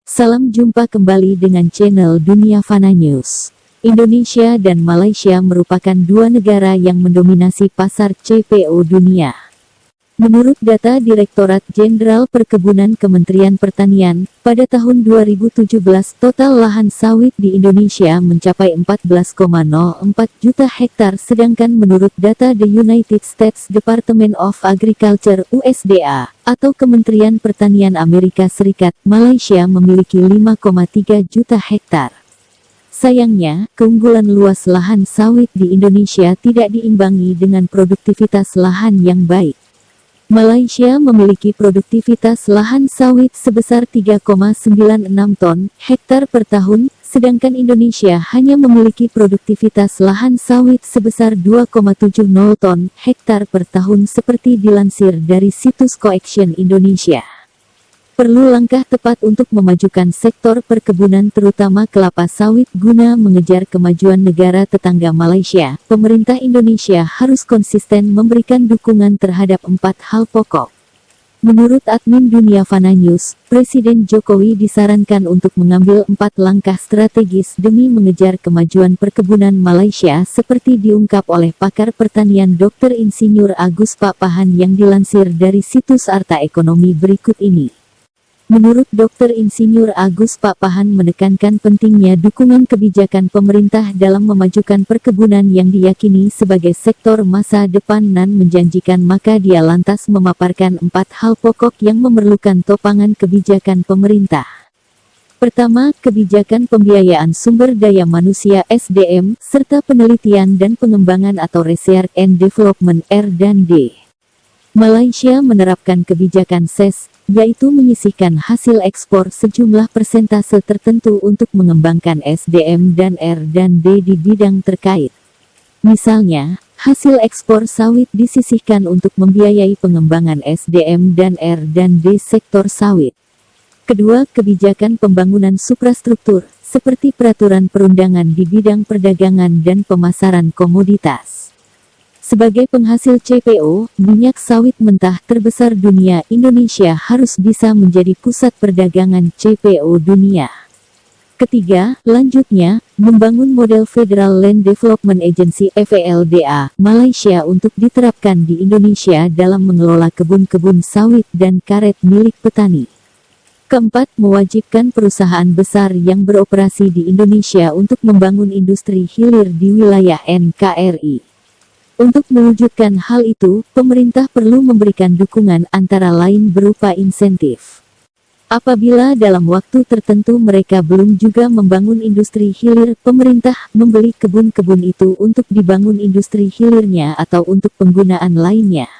Salam jumpa kembali dengan channel Dunia Fana News. Indonesia dan Malaysia merupakan dua negara yang mendominasi pasar CPO dunia. Menurut data Direktorat Jenderal Perkebunan Kementerian Pertanian, pada tahun 2017 total lahan sawit di Indonesia mencapai 14,04 juta hektar, sedangkan menurut data The United States Department of Agriculture (USDA) atau Kementerian Pertanian Amerika Serikat, Malaysia memiliki 5,3 juta hektar. Sayangnya, keunggulan luas lahan sawit di Indonesia tidak diimbangi dengan produktivitas lahan yang baik. Malaysia memiliki produktivitas lahan sawit sebesar 3,96 ton hektar per tahun, sedangkan Indonesia hanya memiliki produktivitas lahan sawit sebesar 2,70 ton hektar per tahun seperti dilansir dari situs Coaction Indonesia. Perlu langkah tepat untuk memajukan sektor perkebunan terutama kelapa sawit guna mengejar kemajuan negara tetangga Malaysia. Pemerintah Indonesia harus konsisten memberikan dukungan terhadap 4 hal pokok. Menurut admin Dunia Fana News, Presiden Jokowi disarankan untuk mengambil 4 langkah strategis demi mengejar kemajuan perkebunan Malaysia seperti diungkap oleh pakar pertanian Dr. Insinyur Agus Pakpahan yang dilansir dari situs Arta Ekonomi berikut ini. Menurut Dr. Insinyur Agus Pakpahan menekankan pentingnya dukungan kebijakan pemerintah dalam memajukan perkebunan yang diyakini sebagai sektor masa depan dan menjanjikan, maka dia lantas memaparkan 4 hal pokok yang memerlukan topangan kebijakan pemerintah. Pertama, kebijakan pembiayaan sumber daya manusia (SDM) serta penelitian dan pengembangan atau Research and Development (R&D). Malaysia menerapkan kebijakan SES, yaitu menyisihkan hasil ekspor sejumlah persentase tertentu untuk mengembangkan SDM dan R&D di bidang terkait. Misalnya, hasil ekspor sawit disisihkan untuk membiayai pengembangan SDM dan R&D sektor sawit. Kedua, kebijakan pembangunan suprastruktur, seperti peraturan perundangan di bidang perdagangan dan pemasaran komoditas. Sebagai penghasil CPO, minyak sawit mentah terbesar dunia, Indonesia harus bisa menjadi pusat perdagangan CPO dunia. Ketiga, lanjutnya, membangun model Federal Land Development Agency (FLDA) Malaysia untuk diterapkan di Indonesia dalam mengelola kebun-kebun sawit dan karet milik petani. Keempat, mewajibkan perusahaan besar yang beroperasi di Indonesia untuk membangun industri hilir di wilayah NKRI. Untuk mewujudkan hal itu, pemerintah perlu memberikan dukungan antara lain berupa insentif. Apabila dalam waktu tertentu mereka belum juga membangun industri hilir, pemerintah membeli kebun-kebun itu untuk dibangun industri hilirnya atau untuk penggunaan lainnya.